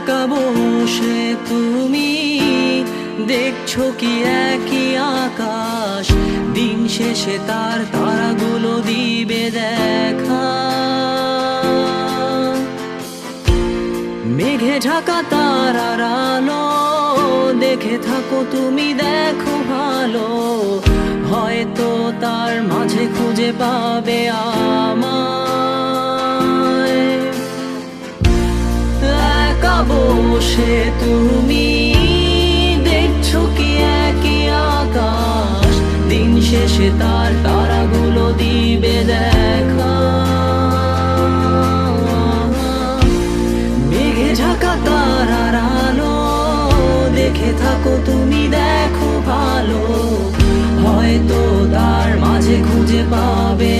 একা বসে তুমি দেখছো কি একই আকাশ, দিন শেষে তার তারাগুলো দিবে দেখা। মেঘে ঢাকা তারার আলো দেখে থাকো তুমি, দেখো ভালো, হয়তো তার মাঝে খুঁজে পাবে আমায়। একা বসে তুমি দেখছো কি একই আকাশ, দিন শেষে তার তারাগুলো দিবে দেখা। মেঘে ঢাকা তারার আলো দেখে থাকো তুমি, দেখো ভালো, হয়তো তার মাঝে খুঁজে পাবে